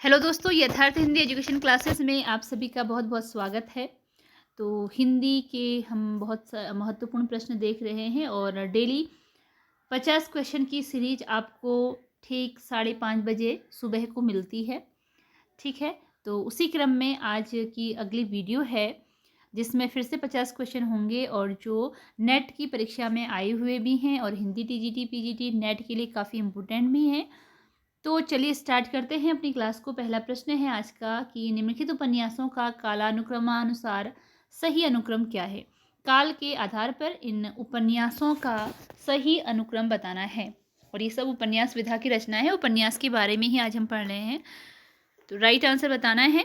Hello दोस्तों, यथार्थ Hindi education classes में आप सभी का बहुत बहुत स्वागत है। तो हिंदी के हम बहुत महत्वपूर्ण प्रश्न देख रहे हैं और डेली 50 क्वेश्चन की सीरीज आपको ठीक 5:30 बजे सुबह को मिलती है। ठीक है, तो उसी क्रम में आज की अगली वीडियो है जिसमें फिर से 50 क्वेश्चन होंगे और जो नेट की परीक्षा में आए हुए भी हैं और हिंदी टीजीटी पीजीटी नेट के लिए काफ़ी इम्पोर्टेंट भी हैं। तो चलिए स्टार्ट करते हैं अपनी क्लास को। पहला प्रश्न है आज का कि निम्नलिखित उपन्यासों का कालानुक्रमानुसार सही अनुक्रम क्या है। काल के आधार पर इन उपन्यासों का सही अनुक्रम बताना है और ये सब उपन्यास विधा की रचना है। उपन्यास के बारे में ही आज हम पढ़ रहे हैं। तो राइट आंसर बताना है।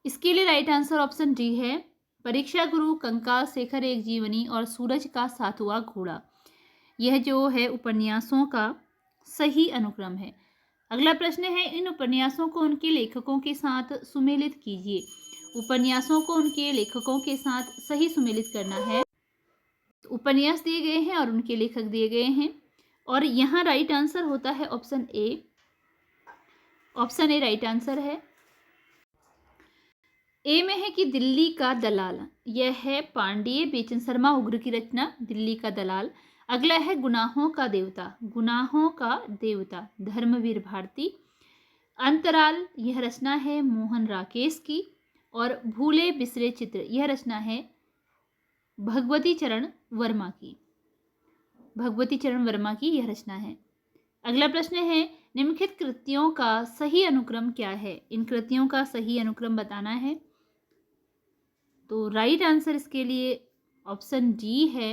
इसके लिए राइट आंसर ऑप्शन डी है, परीक्षा गुरु, कंकाल शेखर एक जीवनी और सूरज का सातवां घोड़ा। यह जो है उपन्यासों का सही अनुक्रम है। अगला प्रश्न है, इन उपन्यासों को उनके लेखकों के साथ सुमेलित कीजिए। उपन्यासों को उनके लेखकों के साथ सही सुमेलित करना है। तो उपन्यास दिए गए हैं और उनके लेखक दिए गए हैं और यहाँ राइट आंसर होता है option A. Option A right answer है। ए में है कि दिल्ली का दलाल, यह है पांडेय बेचन शर्मा उग्र की रचना दिल्ली का दलाल। अगला है गुनाहों का देवता, गुनाहों का देवता धर्मवीर भारती। अंतराल, यह रचना है मोहन राकेश की। और भूले बिसरे चित्र, यह रचना है भगवती चरण वर्मा की। भगवती चरण वर्मा की यह रचना है। अगला प्रश्न है, निम्नलिखित कृतियों का सही अनुक्रम क्या है। इन कृतियों का सही अनुक्रम बताना है। तो राइट आंसर इसके लिए ऑप्शन डी है।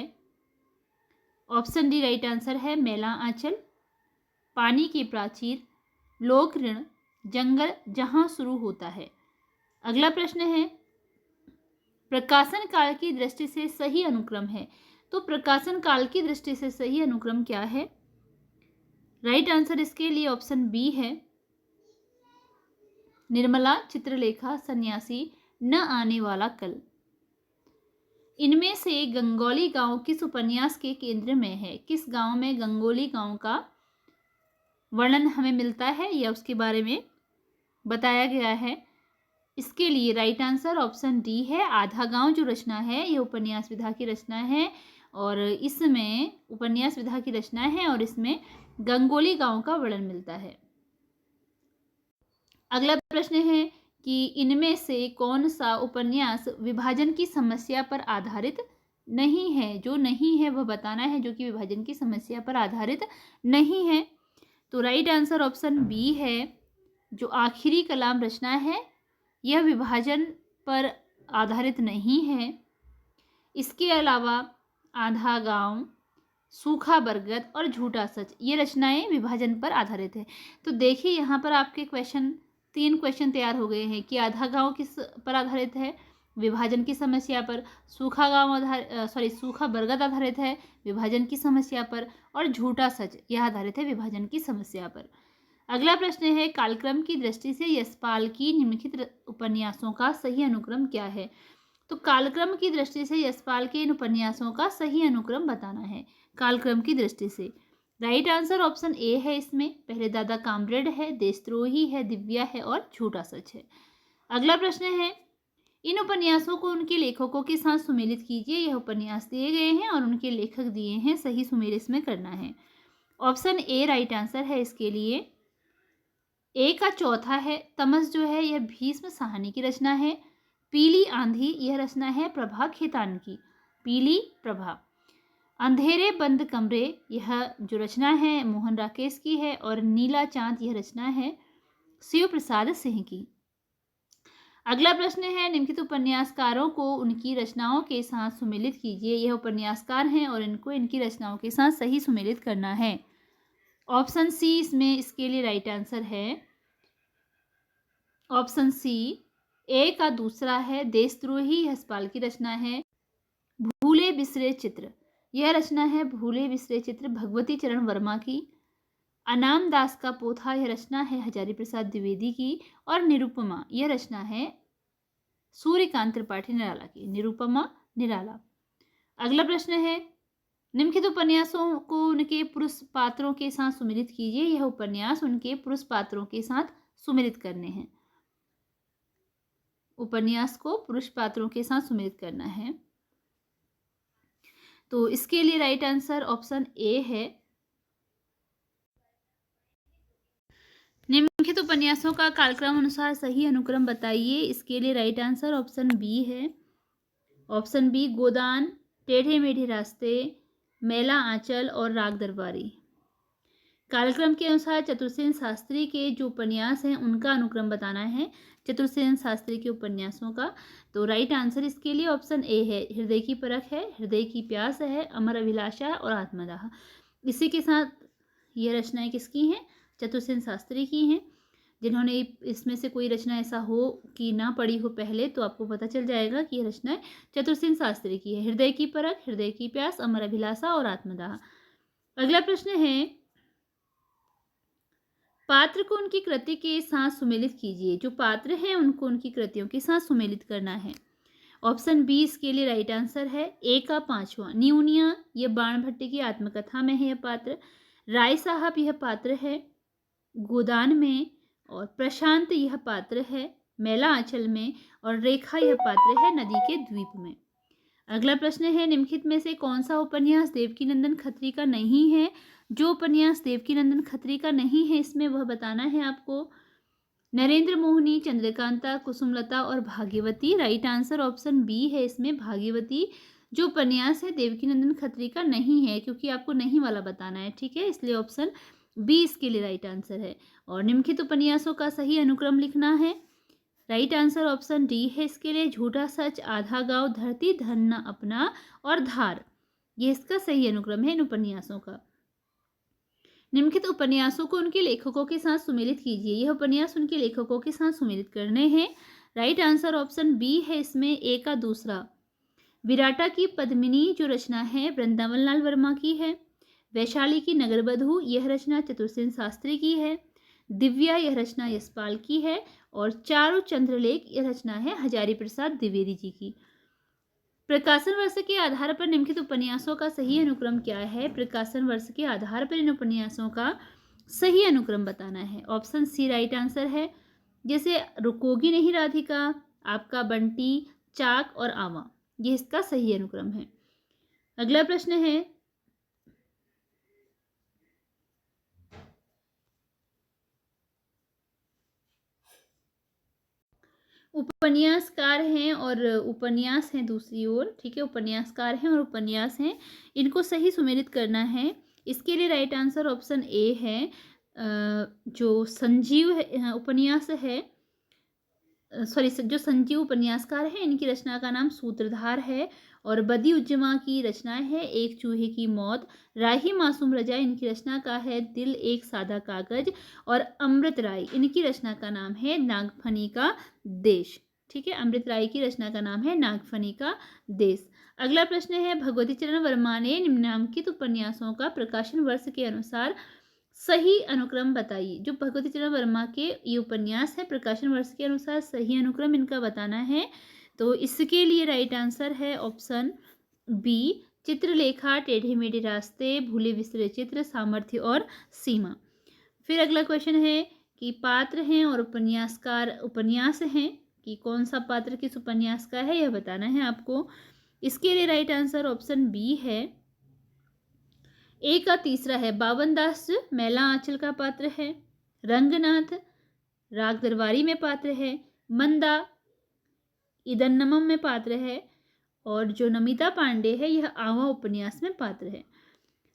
ऑप्शन डी राइट आंसर है। मैला आंचल, पानी की प्राचीर, लोक ऋण, जंगल जहां शुरू होता है। अगला प्रश्न है, प्रकाशन काल की दृष्टि से सही अनुक्रम है। तो प्रकाशन काल की दृष्टि से सही अनुक्रम क्या है। राइट आंसर इसके लिए ऑप्शन बी है, निर्मला, चित्रलेखा, सन्यासी, न आने वाला कल। इनमें से गंगोली गांव किस उपन्यास के केंद्र में है। किस गांव में गंगोली गांव का वर्णन हमें मिलता है या उसके बारे में बताया गया है। इसके लिए राइट आंसर ऑप्शन डी है। आधा गांव जो रचना है यह उपन्यास विधा की रचना है और इसमें उपन्यास विधा की रचना है और इसमें गंगोली गांव का वर्णन मिलता है। अगला प्रश्न है कि इनमें से कौन सा उपन्यास विभाजन की समस्या पर आधारित नहीं है। जो नहीं है वह बताना है, जो कि विभाजन की समस्या पर आधारित नहीं है। तो राइट आंसर ऑप्शन बी है। जो आखिरी कलाम रचना है यह विभाजन पर आधारित नहीं है। इसके अलावा आधा गांव, सूखा बरगद और झूठा सच ये रचनाएं विभाजन पर आधारित है। तो देखिए यहाँ पर आपके तीन क्वेश्चन तैयार हो गए हैं कि आधा गांव किस पर आधारित है, विभाजन की समस्या पर। सूखा बरगद आधारित है विभाजन की समस्या पर और झूठा सच यह आधारित है विभाजन की समस्या पर। अगला प्रश्न है, कालक्रम की दृष्टि से यशपाल की निम्नलिखित उपन्यासों का सही अनुक्रम क्या है। तो कालक्रम की दृष्टि से यशपाल के इन उपन्यासों का सही अनुक्रम बताना है। कालक्रम की दृष्टि से राइट आंसर ऑप्शन ए है। इसमें पहले दादा कामरेड है, देशद्रोही है, दिव्या है और झूठा सच है। अगला प्रश्न है, इन उपन्यासों को उनके लेखकों के साथ सुमेलित कीजिए। यह उपन्यास दिए गए हैं और उनके लेखक दिए हैं, सही सुमेल इसमें करना है। ऑप्शन ए राइट आंसर है इसके लिए। ए का चौथा है, तमस जो है यह भीष्म साहनी की रचना है। पीली आंधी यह रचना है प्रभा खेतान की, पीली प्रभा। अंधेरे बंद कमरे यह जो रचना है मोहन राकेश की है और नीला चांद यह रचना है शिव प्रसाद सिंह की। अगला प्रश्न है, निम्नलिखित उपन्यासकारों को उनकी रचनाओं के साथ सुमेलित कीजिए। यह उपन्यासकार हैं और इनको इनकी रचनाओं के साथ सही सुमेलित करना है। ऑप्शन सी इसमें इसके लिए राइट आंसर है। Option C. ए का दूसरा है, देशद्रोही यशपाल की रचना है। भूले बिसरे चित्र यह रचना है भूले बिसरे चित्र भगवती चरण वर्मा की। अनाम दास का पोथा यह रचना है हजारी प्रसाद द्विवेदी की। और निरुपमा यह रचना है सूर्यकांत त्रिपाठी निराला की, निरुपमा निराला। अगला प्रश्न है, निम्नलिखित उपन्यासों को उनके पुरुष पात्रों के साथ सुमिलित कीजिए। यह उपन्यास उनके पुरुष पात्रों के साथ सुमिलित करने हैं। उपन्यास को पुरुष पात्रों के साथ सुमिलित करना है। तो इसके लिए राइट आंसर ऑप्शन ए है। निम्नलिखित उपन्यासों का कालक्रम अनुसार सही अनुक्रम बताइए। इसके लिए राइट आंसर ऑप्शन बी है। ऑप्शन बी गोदान, टेढ़े मेढ़े रास्ते, मैला आंचल और राग दरबारी। कालक्रम के अनुसार चतुर्सेन शास्त्री के जो उपन्यास हैं उनका अनुक्रम बताना है, चतुर्सेन शास्त्री के उपन्यासों का। तो राइट आंसर इसके लिए ऑप्शन ए है। हृदय की परख है, हृदय की प्यास है, अमर अभिलाषा और आत्मदाह। इसी के साथ ये रचनाएं किसकी हैं? चतुर्सेन शास्त्री की हैं। जिन्होंने इसमें से कोई रचना ऐसा हो कि ना पढ़ी हो पहले, तो आपको पता चल जाएगा कि ये रचनाएं चतुर्सेन शास्त्री की है। हृदय की परख, हृदय की प्यास, अमर अभिलाषा और आत्मदाह। अगला प्रश्न है, पात्र को उनकी कृति के साथ सुमेलित कीजिए। जो पात्र हैं उनको उनकी कृतियों के साथ सुमेलित करना है। ऑप्शन बी इसके लिए राइट आंसर है। ए का 5वां न्यूनिया, यह बाण भट्टी की आत्मकथा में है यह पात्र। राय साहब यह पात्र है गोदान में, और प्रशांत यह पात्र है मैला आंचल में, और रेखा यह पात्र है नदी के द्वीप में। अगला प्रश्न है, निम्नलिखित में से कौन सा उपन्यास देवकीनंदन खत्री का नहीं है? जो उपन्यास देवकीनंदन खत्री का नहीं है इसमें वह बताना है आपको। नरेंद्र मोहिनी, चंद्रकांता, कुसुमलता और भाग्यवती। राइट आंसर ऑप्शन बी है इसमें, भाग्यवती जो उपन्यास है देवकीनंदन खत्री का नहीं है, क्योंकि आपको नहीं वाला बताना है, ठीक है, इसलिए ऑप्शन बी इसके लिए राइट आंसर है। और निम्नलिखित उपन्यासों का सही अनुक्रम लिखना है। राइट आंसर ऑप्शन डी है इसके लिए। झूठा सच, आधा गांव, धरती, धन न अपना और धार, ये इसका सही अनुक्रम है इन उपन्यासों का। निम्नलिखित उपन्यासों को उनके लेखकों के साथ सुमेलित कीजिए। यह उपन्यास उनके लेखकों के साथ सुमेलित करने हैं। राइट आंसर ऑप्शन बी है इसमें, ए का 2। विराटा की पद्मिनी जो रचना है वृंदावन लाल वर्मा की है। वैशाली की नगरबधू, यह रचना चतुर्सेन शास्त्री की है। दिव्या, यह रचना यशपाल की है। और चारु चंद्रलेख, यह रचना है हजारी प्रसाद द्विवेदी जी की। प्रकाशन वर्ष के आधार पर निम्नलिखित उपन्यासों का सही अनुक्रम क्या है? प्रकाशन वर्ष के आधार पर इन उपन्यासों का सही अनुक्रम बताना है। ऑप्शन सी राइट आंसर है। जैसे रुकोगी नहीं राधिका, आपका बंटी, चाक और आवा, ये इसका सही अनुक्रम है। अगला प्रश्न है, उपन्यासकार हैं और उपन्यास हैं दूसरी ओर, ठीक है, उपन्यासकार हैं और उपन्यास हैं, इनको सही सुमेलित करना है। इसके लिए राइट आंसर ऑप्शन ए है। जो संजीव उपन्यास है, सॉरी, जो संजीव उपन्यासकार है इनकी रचना का नाम सूत्रधार है। और बदी उज्जमा की रचनाएं है एक चूहे की मौत। राही मासूम रजा इनकी रचना का है दिल एक सादा कागज। और अमृत राय इनकी रचना का नाम है नागफनी का देश, ठीक है, अमृत राय की रचना का नाम है नागफनी का देश। अगला प्रश्न है, भगवती चरण वर्मा ने निम्नांकित उपन्यासों का प्रकाशन वर्ष के अनुसार सही अनुक्रम बताइए। जो भगवती चरण वर्मा के ये उपन्यास है प्रकाशन वर्ष के अनुसार सही अनुक्रम इनका बताना है। तो इसके लिए राइट आंसर है ऑप्शन बी, चित्रलेखा, टेढ़े मेढ़े रास्ते, भूले बिसरे चित्र, सामर्थ्य और सीमा। फिर अगला क्वेश्चन है कि पात्र हैं और उपन्यासकार उपन्यास हैं, कि कौन सा पात्र किस उपन्यास का है यह बताना है आपको। इसके लिए राइट आंसर ऑप्शन बी है। ए का 3 है, बावन दास मैला आंचल का पात्र है। रंगनाथ राग दरबारी में पात्र है। मंदा इदन्नमम में पात्र है। और जो नमिता पांडे है यह आवा उपन्यास में पात्र है।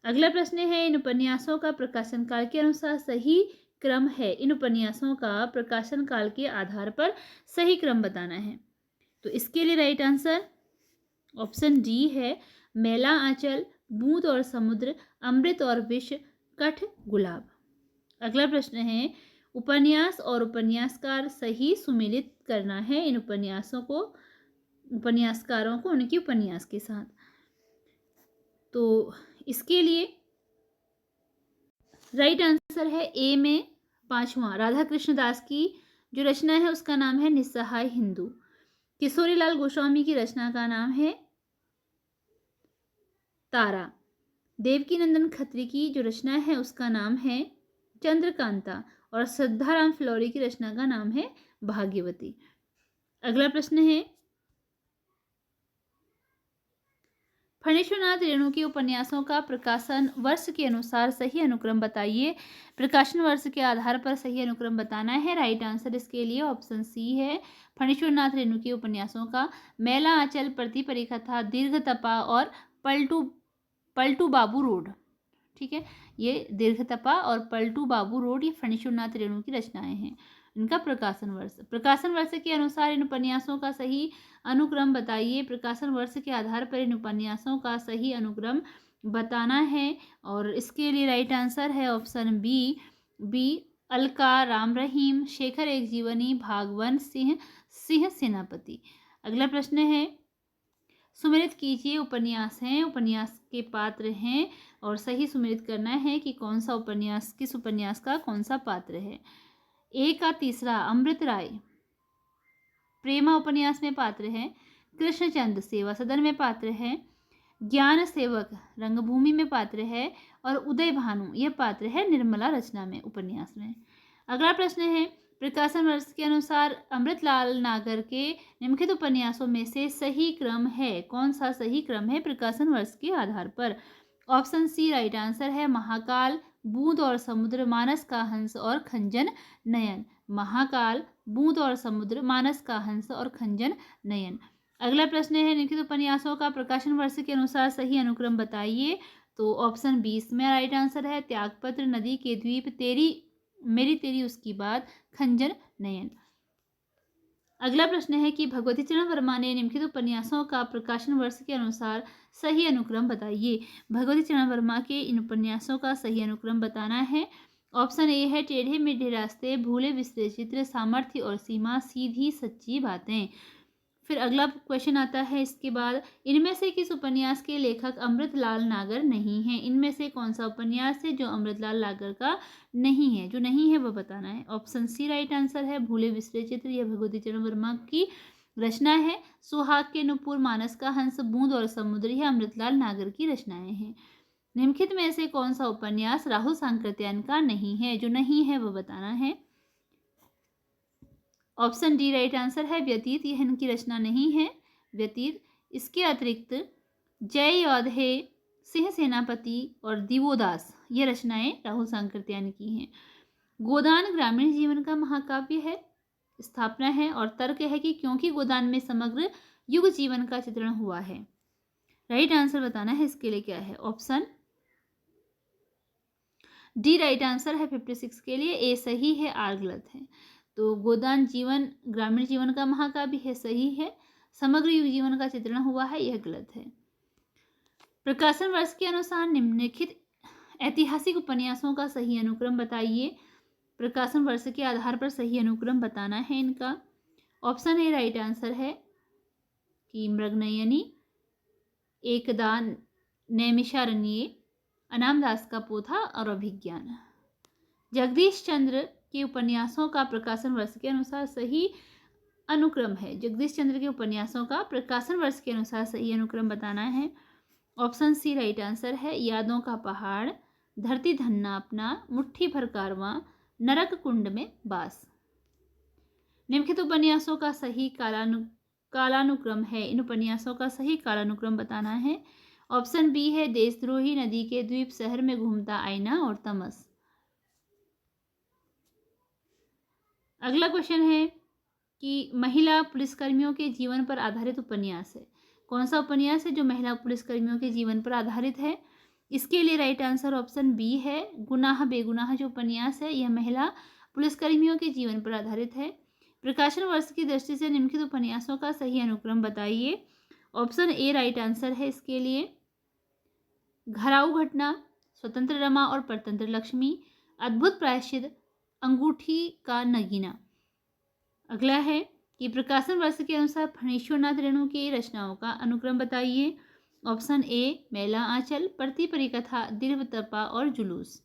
अगला प्रश्न है, इन उपन्यासों का प्रकाशन काल के अनुसार सही क्रम है। इन उपन्यासों का प्रकाशन काल के आधार पर सही क्रम बताना है। तो इसके लिए राइट आंसर ऑप्शन डी है। मैला आंचल, बूंद और समुद्र, अमृत और विष, कठ, गुलाब। अगला प्रश्न है, उपन्यास और उपन्यासकार सही सुमेलित करना है इन उपन्यासों को, उपन्यासकारों को उनके उपन्यास के साथ। तो इसके लिए राइट आंसर है ए में 5वां, राधा कृष्ण दास की जो रचना है उसका नाम है निस्सहाय हिंदू। किशोरी लाल गोस्वामी की रचना का नाम है तारा। देवकीनंदन खत्री की जो रचना है उसका नाम है चंद्रकांता और श्रद्धाराम फ्लोरी की रचना का नाम है भाग्यवती। अगला प्रश्न है, फणीश्वरनाथ रेणु के उपन्यासों का प्रकाशन वर्ष के अनुसार सही अनुक्रम बताइए। प्रकाशन वर्ष के आधार पर सही अनुक्रम बताना है। राइट आंसर इसके लिए ऑप्शन सी है। फणीश्वरनाथ रेणु के उपन्यासों का मेला आंचल, प्रति परिकथा, दीर्घ तपा और पलटू पलटू बाबू रोड, ठीक है, ये दीर्घ तपा और पलटू बाबू रोड ये फणीश्वरनाथ रेणु की रचनाएं हैं। इनका प्रकाशन वर्ष के अनुसार इन उपन्यासों का सही अनुक्रम बताइए। प्रकाशन वर्ष के आधार पर इन उपन्यासों का सही अनुक्रम बताना है और इसके लिए राइट आंसर है ऑप्शन बी अलका, राम रहीम, शेखर एक जीवनी, भागवन सिंह, सिंह सेनापति। अगला प्रश्न है, सुमेलित कीजिए उपन्यास हैं, उपन्यास के पात्र हैं और सही सुमेलित करना है कि कौन सा उपन्यास, किस उपन्यास का कौन सा पात्र है। ए का तीसरा अमृत राय प्रेमा उपन्यास में पात्र है, कृष्णचंद सेवा सदन में पात्र है, ज्ञान सेवक रंगभूमि में पात्र है और उदय भानु यह पात्र है निर्मला रचना में उपन्यास में। अगला प्रश्न है, प्रकाशन वर्ष के अनुसार अमृतलाल नागर के निम्नलिखित उपन्यासों में से सही क्रम है, कौन सा सही क्रम है प्रकाशन वर्ष के आधार पर। ऑप्शन सी राइट आंसर है। महाकाल, बूंद और समुद्र, मानस का हंस और खंजन नयन। महाकाल, बूंद और समुद्र, मानस का हंस और खंजन नयन। अगला प्रश्न है, निम्नलिखित उपन्यासों का प्रकाशन वर्ष के अनुसार सही अनुक्रम बताइए। तो ऑप्शन 20 में राइट आंसर है। त्यागपत्र, नदी के द्वीप, तेरी मेरी तेरी उसकी बात, खंजन नयन। अगला प्रश्न है कि भगवती चरण वर्मा ने निम्नलिखित उपन्यासों का प्रकाशन वर्ष के अनुसार सही अनुक्रम बताइए। भगवती चरण वर्मा के इन उपन्यासों का सही अनुक्रम बताना है। ऑप्शन ए है टेढ़े मेढ़े रास्ते, भूले बिसरे चित्र, सामर्थ्य और सीमा, सीधी सच्ची बातें। फिर अगला क्वेश्चन आता है इसके बाद, इनमें से किस उपन्यास के लेखक अमृतलाल नागर नहीं है। इनमें से कौन सा उपन्यास है जो अमृतलाल नागर का नहीं है, जो नहीं है वह बताना है। ऑप्शन सी राइट आंसर है। भूले बिसरे चित्र यह भगवती चरण वर्मा की रचना है। सुहाग के नुपुर, मानस का हंस, बूंद और समुद्र यह अमृतलाल नागर की रचनाएं हैं। निम्नलिखित में से कौन सा उपन्यास राहुल सांकृत्यायन का नहीं है, जो नहीं है वह बताना है। ऑप्शन डी राइट आंसर है। व्यतीत यह इनकी रचना नहीं है, व्यतीत। इसके अतिरिक्त जय योधे, सिंह सेनापति और दिवोदास ये रचनाएं राहुल सांकृत्यायन की हैं। गोदान ग्रामीण जीवन का महाकाव्य है, स्थापना है और तर्क है कि क्योंकि गोदान में समग्र युग जीवन का चित्रण हुआ है। राइट आंसर बताना है इसके लिए क्या है। ऑप्शन डी राइट आंसर है 56 के लिए। ए सही है, आर गलत है। तो गोदान जीवन ग्रामीण जीवन का महाकाव्य है, सही है। समग्र युग जीवन का चित्रण हुआ है, यह गलत है। प्रकाशन वर्ष के अनुसार निम्नलिखित ऐतिहासिक उपन्यासों का सही अनुक्रम बताइए। प्रकाशन वर्ष के आधार पर सही अनुक्रम बताना है इनका। ऑप्शन ए राइट आंसर है कि मृगनयनी, एकदा नैमिषारण्य, अनामदास का पोथा और अभिज्ञान। जगदीश चंद्र के उपन्यासों का प्रकाशन वर्ष के अनुसार सही अनुक्रम है। जगदीश चंद्र के उपन्यासों का प्रकाशन वर्ष के अनुसार सही अनुक्रम बताना है। ऑप्शन सी राइट आंसर है। यादों का पहाड़, धरती धन्ना अपना, मुट्ठी भर कारवां, नरक कुंड में बास। निम्नलिखित उपन्यासों का सही कालानुक्रम है। इन उपन्यासों का सही कालानुक्रम बताना है। ऑप्शन बी है देशद्रोही, नदी के द्वीप, शहर में घूमता आईना और तमस। अगला क्वेश्चन है कि महिला पुलिसकर्मियों के जीवन पर आधारित उपन्यास है। कौन सा उपन्यास है जो महिला पुलिसकर्मियों के जीवन पर आधारित है। इसके लिए राइट आंसर ऑप्शन बी है। गुनाह बेगुनाह जो उपन्यास है यह महिला पुलिसकर्मियों के जीवन पर आधारित है। प्रकाशन वर्ष की दृष्टि से निम्नलिखित उपन्यासों का सही अनुक्रम बताइए। ऑप्शन ए राइट आंसर है इसके लिए। घराऊ घटना, स्वतंत्र रमा और परतंत्र लक्ष्मी, अद्भुत प्रायश्चित, अंगूठी का नगीना। अगला है कि प्रकाशन वर्ष के अनुसार फणीश्वरनाथ रेणु की रचनाओं का अनुक्रम बताइए। ऑप्शन ए मेला आंचल, प्रति परिकथा, दीर्घ तपा और जुलूस।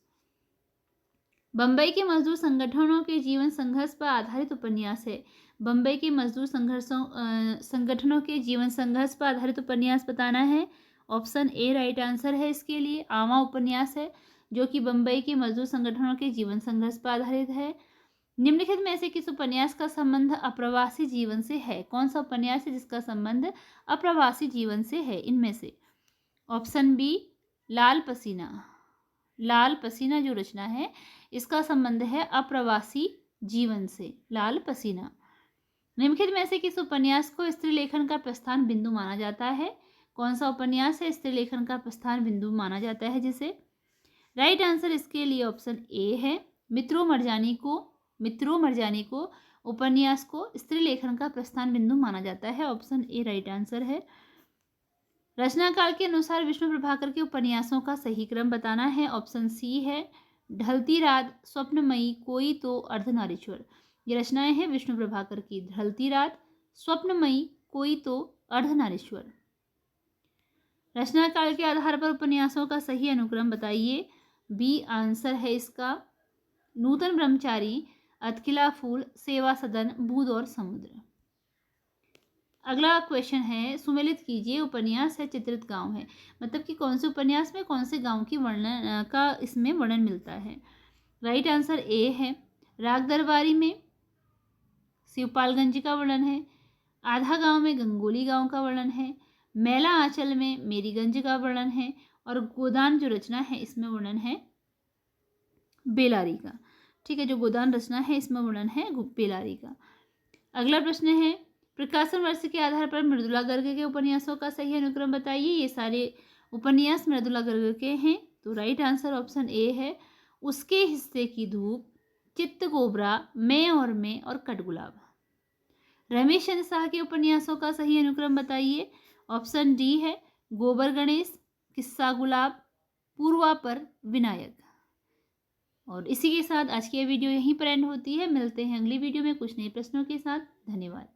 बम्बई के मजदूर संगठनों के जीवन संघर्ष पर आधारित उपन्यास है। बम्बई के मजदूर संगठनों के जीवन संघर्ष पर आधारित उपन्यास बताना है। ऑप्शन ए राइट आंसर है इसके लिए। आमा उपन्यास है जो कि बम्बई के मजदूर संगठनों के जीवन संघर्ष पर आधारित है। निम्नलिखित में से किस उपन्यास का संबंध अप्रवासी जीवन से है? कौन सा उपन्यास है जिसका संबंध अप्रवासी जीवन से है इनमें से? ऑप्शन बी लाल पसीना। लाल पसीना जो रचना है इसका संबंध है अप्रवासी जीवन से, लाल पसीना। निम्नलिखित में से किस उपन्यास को स्त्री लेखन का प्रस्थान बिंदु माना जाता है? कौन सा उपन्यास है स्त्री लेखन का प्रस्थान बिंदु माना जाता है जिसे? राइट आंसर इसके लिए ऑप्शन ए है। मित्रों मरजानी को उपन्यास को स्त्री लेखन का प्रस्थान बिंदु माना जाता है। ऑप्शन ए राइट आंसर है। रचना काल के अनुसार विष्णु प्रभाकर के उपन्यासों का सही क्रम बताना है। ऑप्शन सी है ढलती रात, स्वप्नमयी, कोई तो, अर्धनारीश्वर। ये रचनाएं हैं विष्णु प्रभाकर की, ढलती रात, स्वप्नमयी, कोई तो, अर्धनारीश्वर। रचना काल के आधार पर उपन्यासों का सही अनुक्रम बताइए। बी आंसर है इसका। नूतन ब्रह्मचारी, अतकिला फूल, सेवा सदन, बूंद और समुद्र। अगला क्वेश्चन है सुमेलित कीजिए। उपन्यास है चित्रित गांव है, मतलब कि कौन से उपन्यास में कौन से गांव की वर्णन का इसमें वर्णन मिलता है? राइट आंसर ए है। राग दरबारी में शिवपालगंज का वर्णन है। आधा गांव में गंगोली गांव का वर्णन है। मैला आंचल में मेरीगंज का वर्णन है। और गोदान जो रचना है इसमें वर्णन है बेलारी का। ठीक है, जो गोदान रचना है इसमें वर्णन है बेलारी का। अगला प्रश्न है प्रकाशन वर्ष के आधार पर मृदुला गर्ग के उपन्यासों का सही अनुक्रम बताइए। ये सारे उपन्यास मृदुला गर्ग के हैं, तो राइट आंसर ऑप्शन ए है। उसके हिस्से की धूप, चित्त कोबरा, मैं और कटगुलाब। रमेश चंद्र शाह के उपन्यासों का सही अनुक्रम बताइए। ऑप्शन डी है गोबर गणेश, किस्सा गुलाब, पूर्वा पर विनायक। और इसी के साथ आज की वीडियो यहीं पर एंड होती है। मिलते हैं अगली वीडियो में कुछ नए प्रश्नों के साथ। धन्यवाद।